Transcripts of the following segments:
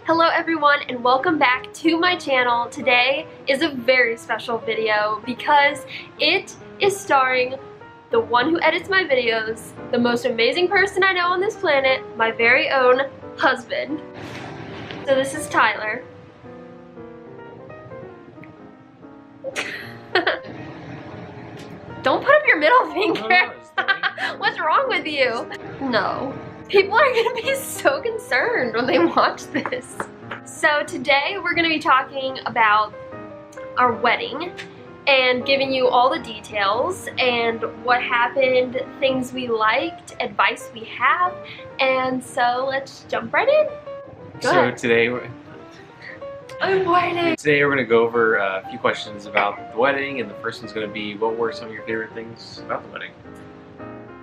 Hello everyone and welcome back to my channel. Today is a very special video because it is starring the one who edits my videos, the most amazing person I know on this planet, my very own husband. So this is Tyler. Don't put up your middle finger. What's wrong with you? No. People are gonna be so concerned when they watch this. So today we're gonna be talking about our wedding and giving you all the details and what happened, things we liked, advice we have, and so let's jump right in. Go ahead. Today I'm waiting. Today we're going to go over a few questions about the wedding, and the first one's going to be, what were some of your favorite things about the wedding?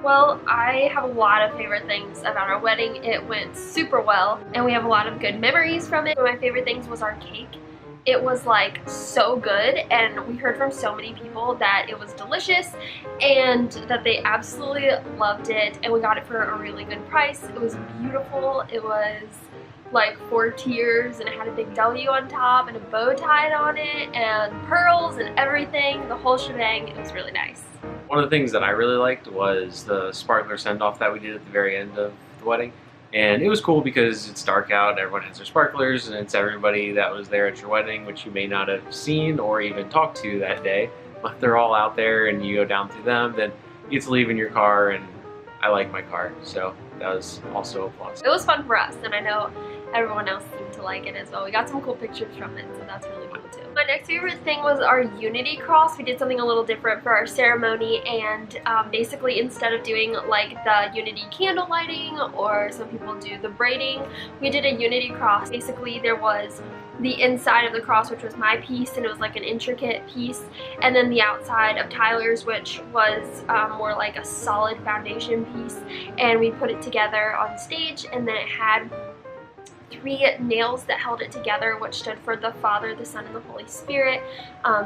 Well, I have a lot of favorite things about our wedding. It went super well, and we have a lot of good memories from it. One of my favorite things was our cake. It was like so good, and we heard from so many people that it was delicious and that they absolutely loved it, and we got it for a really good price. It was beautiful. It was like 4 tiers, and it had a big W on top and a bow tied on it and pearls and everything, the whole shebang. It was really nice. One of the things that I really liked was the sparkler send-off that we did at the very end of the wedding. And it was cool because it's dark out, everyone has their sparklers, and it's everybody that was there at your wedding, which you may not have seen or even talked to that day. But they're all out there and you go down through them, then you get to leave in your car, and I like my car, so that was also a plus. It was fun for us, and I know everyone else seemed to like it as well. We got some cool pictures from it, so that's really cool too. My next favorite thing was our Unity cross. We did something a little different for our ceremony, and basically instead of doing like the Unity candle lighting or some people do the braiding, we did a Unity cross. Basically there was the inside of the cross, which was my piece, and it was like an intricate piece, and then the outside of Tyler's, which was more like a solid foundation piece, and we put it together on stage, and then it had 3 nails that held it together, which stood for the Father, the Son, and the Holy Spirit.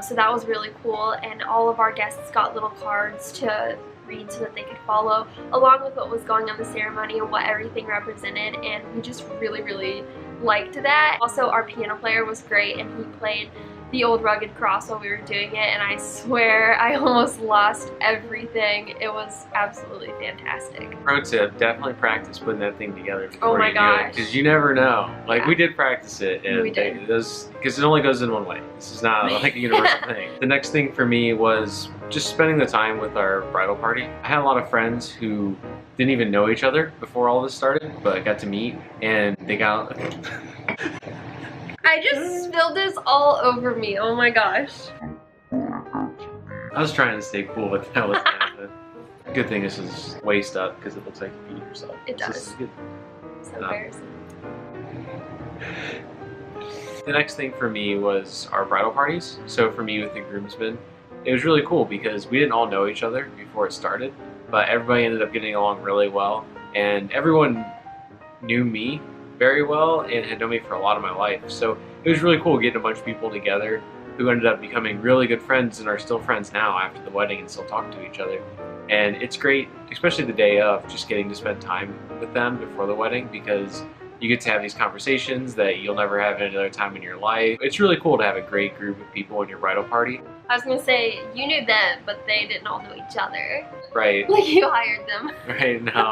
So that was really cool, and all of our guests got little cards to read so that they could follow along with what was going on in the ceremony and what everything represented, and we just really liked that. Also, our piano player was great, and he played the old rugged cross while we were doing it, and I swear I almost lost everything. It was absolutely fantastic. Pro tip, definitely practice putting that thing together before you do it, because you never know. Like, yeah. We did practice it, and because it only goes in one way. This is not like a universal thing. The next thing for me was just spending the time with our bridal party. I had a lot of friends who didn't even know each other before all this started, but got to meet, and they got I just spilled this all over me. Oh my gosh. I was trying to stay cool, but that was bad. Good thing this is waist up because it looks like you beat yourself. It does. This is good. So embarrassing. The next thing for me was our bridal parties. So for me with the groomsmen, it was really cool because we didn't all know each other before it started, but everybody ended up getting along really well, and everyone knew me very well and had known me for a lot of my life. So it was really cool getting a bunch of people together who ended up becoming really good friends and are still friends now after the wedding and still talk to each other. And it's great, especially the day of, just getting to spend time with them before the wedding, because you get to have these conversations that you'll never have any other time in your life. It's really cool to have a great group of people in your bridal party. I was gonna say, you knew them, but they didn't all know each other. Right. Like you hired them. Right, no.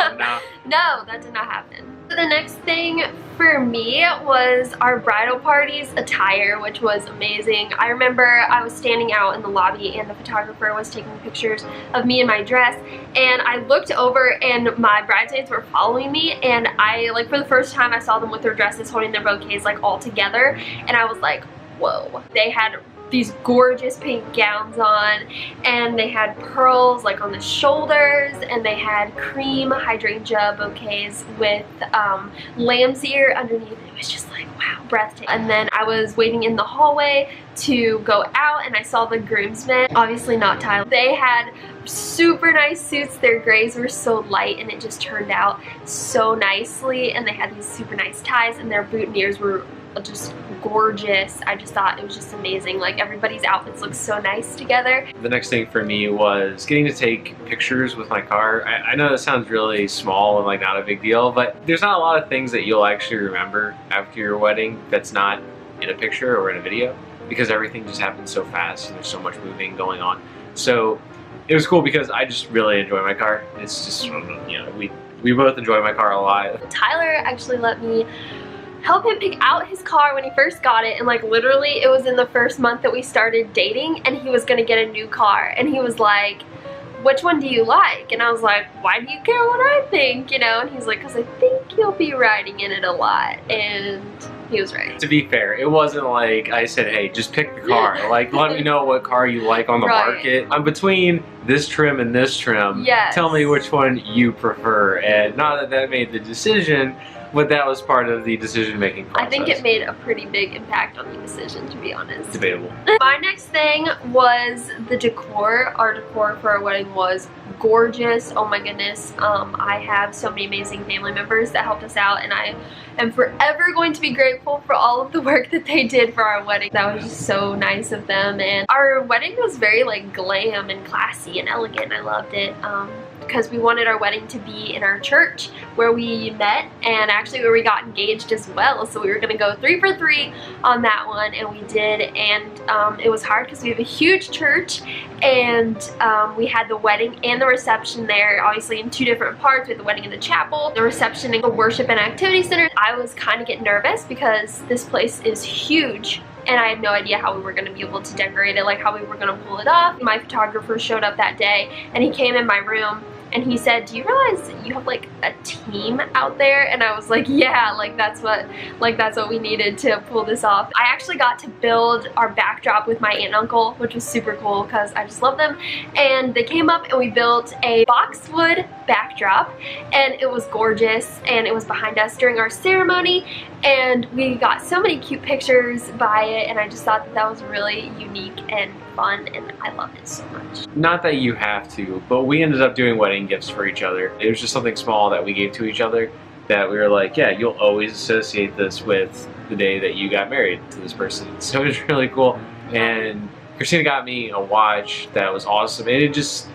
No, that did not happen. So the next thing for me was our bridal party's attire, which was amazing. I remember I was standing out in the lobby, and the photographer was taking pictures of me in my dress, and I looked over and my bridesmaids were following me, and I, like, for the first time I saw them with their dresses holding their bouquets like all together, and I was like, whoa. They had these gorgeous pink gowns on, and they had pearls like on the shoulders, and they had cream hydrangea bouquets with lamb's ear underneath. It was just like, wow, breathtaking. And then I was waiting in the hallway to go out, and I saw the groomsmen, obviously not Tyler. They had super nice suits. Their grays were so light, and it just turned out so nicely, and they had these super nice ties, and their boutonnieres were just gorgeous. I just thought it was just amazing. Like, everybody's outfits look so nice together. The next thing for me was getting to take pictures with my car. I know that sounds really small and like not a big deal, but there's not a lot of things that you'll actually remember after your wedding that's not in a picture or in a video, because everything just happens so fast and there's so much moving going on. So it was cool because I just really enjoy my car. It's just, you know, we both enjoy my car a lot. Tyler actually let me help him pick out his car when he first got it, and like literally it was in the first month that we started dating, and he was gonna get a new car, and he was like, which one do you like? And I was like, why do you care what I think, you know? And he's like, because I think you'll be riding in it a lot. And he was right. To be fair, it wasn't like I said, hey, just pick the car. Like, let me know what car you like on the market. I'm between this trim and this trim. Yes. Tell me which one you prefer. And not that that made the decision, but that was part of the decision-making process. I think it made a pretty big impact on the decision, to be honest. Debatable. My next thing was the decor. Our decor for our wedding was gorgeous. Oh my goodness. I have so many amazing family members that helped us out, and I am forever going to be grateful for all of the work that they did for our wedding. That was just so nice of them. And our wedding was very like glam and classy and elegant. I loved it. Because we wanted our wedding to be in our church where we met, and actually where we got engaged as well. So we were gonna go 3 for 3 on that one, and we did. And it was hard because we have a huge church, and we had the wedding and the reception there, obviously in 2 different parts. We had the wedding in the chapel, the reception in the worship and activity center. I was kind of getting nervous because this place is huge, and I had no idea how we were going to be able to decorate it, like how we were going to pull it off. My photographer showed up that day, and he came in my room and he said, do you realize you have like a team out there? And I was like, yeah, like that's what we needed to pull this off. I actually got to build our backdrop with my aunt and uncle, which was super cool because I just love them. And they came up and we built a boxwood backdrop, and it was gorgeous, and it was behind us during our ceremony, and we got so many cute pictures by it, and I just thought that was really unique and fun, and I loved it so much. Not that you have to, but we ended up doing wedding gifts for each other. It was just something small that we gave to each other that we were like, yeah, you'll always associate this with the day that you got married to this person. So it was really cool. And Christina got me a watch that was awesome, and it just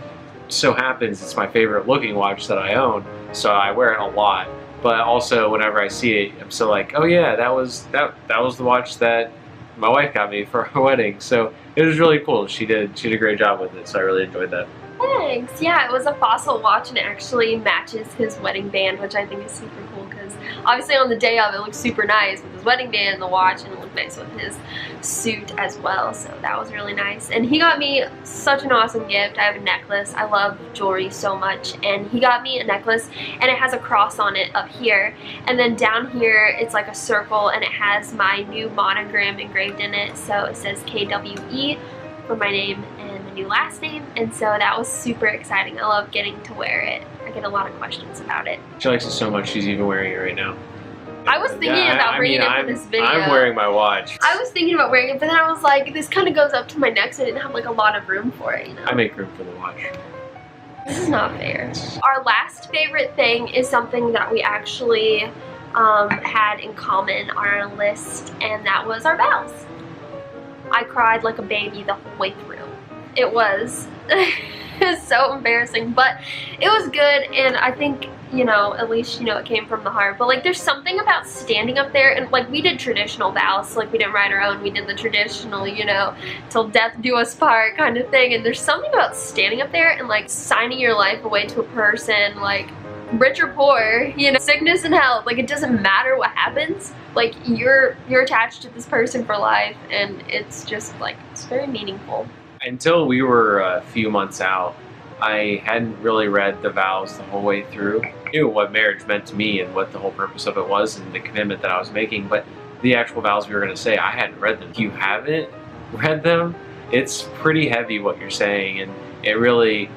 so happens it's my favorite looking watch that I own, so I wear it a lot. But also whenever I see it, I'm so like, oh yeah, that was the watch that my wife got me for our wedding. So it was really cool. She did a great job with it, so I really enjoyed that. Thanks. Yeah, it was a Fossil watch, and it actually matches his wedding band, which I think is super cool because obviously on the day of it looked super nice with his wedding band and the watch, and it looked nice with his suit as well. So that was really nice. And he got me such an awesome gift. I have a necklace. I love jewelry so much, and he got me a necklace, and it has a cross on it up here, and then down here it's like a circle, and it has my new monogram engraved in it. So it says KWE for my name and the new last name, and so that was super exciting. I love getting to wear it. I get a lot of questions about it. She likes it so much she's even wearing it right now. I was thinking about bringing it for this video. I'm wearing my watch. I was thinking about wearing it, but then I was like, this kind of goes up to my neck, so I didn't have like a lot of room for it, you know? I make room for the watch. This is not fair. Our last favorite thing is something that we actually had in common on our list, and that was our vows. I cried like a baby the whole way through. It was so embarrassing, but it was good, and I think, you know, at least, you know, it came from the heart. But like, there's something about standing up there, and like, we did traditional vows, so, like, we didn't write our own, we did the traditional, you know, till death do us part kind of thing. And there's something about standing up there and like signing your life away to a person, like rich or poor, you know, sickness and health, like, it doesn't matter what happens, like, you're attached to this person for life, and it's just like, it's very meaningful. Until we were a few months out, I hadn't really read the vows the whole way through. I knew what marriage meant to me and what the whole purpose of it was and the commitment that I was making, but the actual vows we were going to say, I hadn't read them. If you haven't read them, it's pretty heavy what you're saying, and it really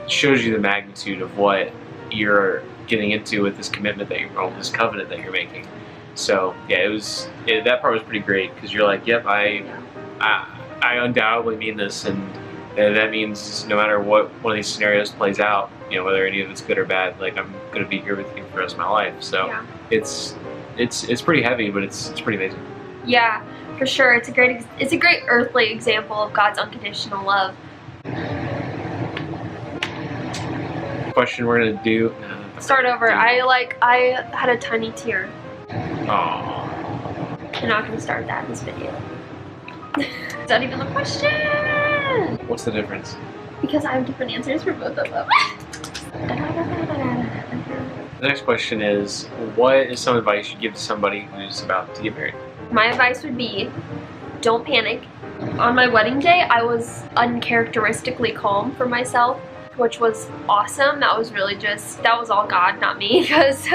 shows you the magnitude of what you're getting into with this commitment that you're, this covenant that you're making. So yeah, that part was pretty great, because you're like, yep, I undoubtedly mean this, and that means no matter what one of these scenarios plays out, you know, whether any of it's good or bad, like, I'm gonna be here with you for the rest of my life. So yeah. It's pretty heavy, but it's pretty amazing. Yeah, for sure. It's a great earthly example of God's unconditional love. Question we're gonna do. Start over. I had a tiny tear. Aww. I'm not gonna start that in this video. Is that even the question? What's the difference? Because I have different answers for both of them. The next question is, what is some advice you give to somebody who's about to get married? My advice would be, don't panic. On my wedding day, I was uncharacteristically calm for myself, which was awesome. That was really that was all God, not me, because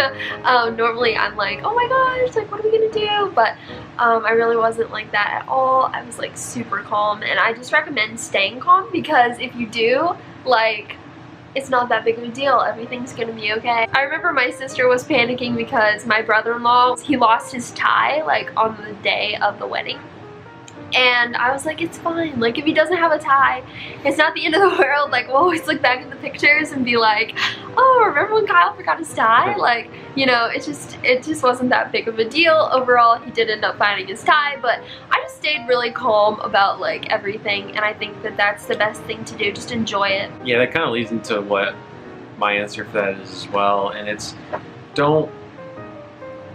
normally I'm like, oh my gosh, like what are we gonna do? But I really wasn't like that at all. I was like super calm, and I just recommend staying calm, because if you do, like, it's not that big of a deal. Everything's gonna be okay. I remember my sister was panicking because my brother-in-law, he lost his tie like on the day of the wedding. And I was like, it's fine. Like, if he doesn't have a tie, it's not the end of the world. Like, we'll always look back at the pictures and be like, oh, remember when Kyle forgot his tie? Like, you know, it just wasn't that big of a deal. Overall, he did end up finding his tie, but I just stayed really calm about, like, everything. And I think that that's the best thing to do. Just enjoy it. Yeah, that kind of leads into what my answer for that is as well. And it's, don't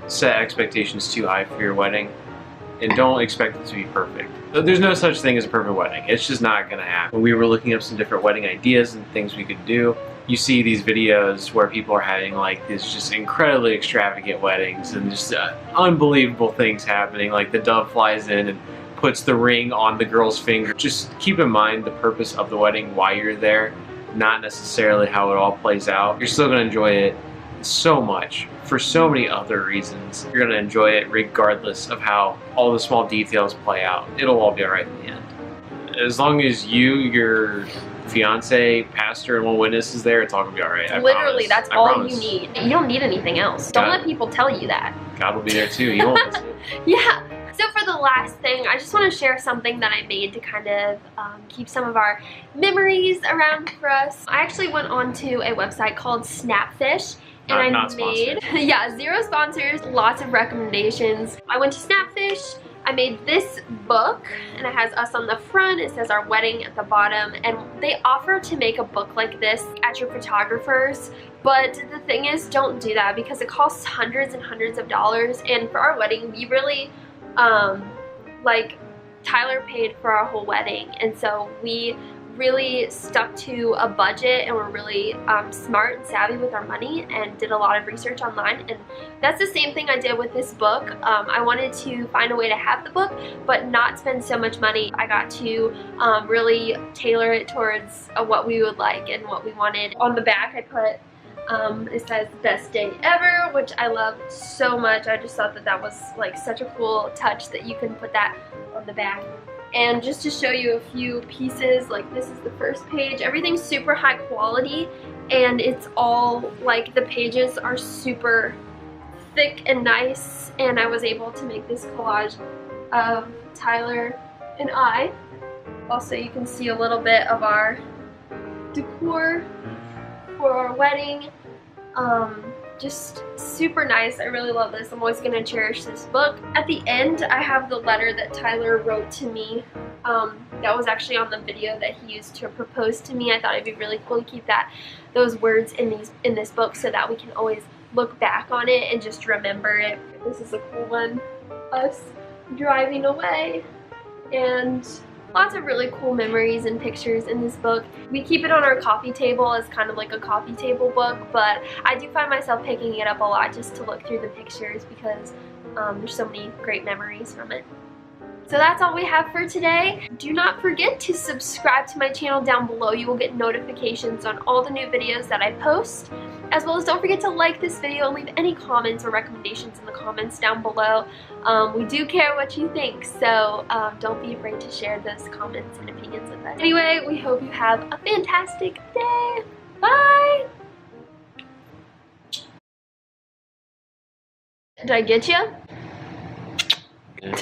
set expectations too high for your wedding. And don't expect it to be perfect. There's no such thing as a perfect wedding. It's just not gonna happen. When we were looking up some different wedding ideas and things we could do, you see these videos where people are having like these just incredibly extravagant weddings and just unbelievable things happening. Like the dove flies in and puts the ring on the girl's finger. Just keep in mind the purpose of the wedding, why you're there, not necessarily how it all plays out. You're still gonna enjoy it so much for so many other reasons. You're gonna enjoy it regardless of how all the small details play out. It'll all be alright in the end. As long as you, your fiance, pastor, and one witness is there, it's all gonna be alright. Literally, that's all you need. You don't need anything else. Don't let people tell you that. God will be there too. You won't listen. Yeah. So for the last thing, I just want to share something that I made to kind of keep some of our memories around for us. I actually went onto a website called Snapfish. And I made, yeah, 0 sponsors, lots of recommendations. I went to Snapfish, I made this book, and it has us on the front, it says our wedding at the bottom, and they offer to make a book like this at your photographer's, but the thing is, don't do that, because it costs hundreds and hundreds of dollars, and for our wedding, we really, like, Tyler paid for our whole wedding, and so we really stuck to a budget and were really smart and savvy with our money and did a lot of research online, and that's the same thing I did with this book. I wanted to find a way to have the book but not spend so much money. I got to really tailor it towards what we would like and what we wanted. On the back I put it says best day ever, which I love so much. I just thought that that was like such a cool touch that you can put that on the back. And just to show you a few pieces, like this is the first page. Everything's super high quality, and it's all like the pages are super thick and nice, and I was able to make this collage of Tyler and I. Also, you can see a little bit of our decor for our wedding. Just super nice. I really love this. I'm always gonna cherish this book. At the end, I have the letter that Tyler wrote to me. That was actually on the video that he used to propose to me. I thought it'd be really cool to keep those words in this book so that we can always look back on it and just remember it. This is a cool one. Us driving away, and lots of really cool memories and pictures in this book. We keep it on our coffee table as kind of like a coffee table book, but I do find myself picking it up a lot just to look through the pictures because there's so many great memories from it. So that's all we have for today. Do not forget to subscribe to my channel down below. You will get notifications on all the new videos that I post, as well as don't forget to like this video and leave any comments or recommendations in the comments down below. We do care what you think, so don't be afraid to share those comments and opinions with us. Anyway, we hope you have a fantastic day. Bye! Did I get you? Yeah.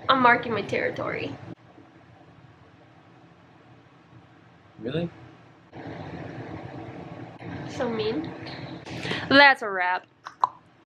I'm marking my territory. Really? So mean. That's a wrap.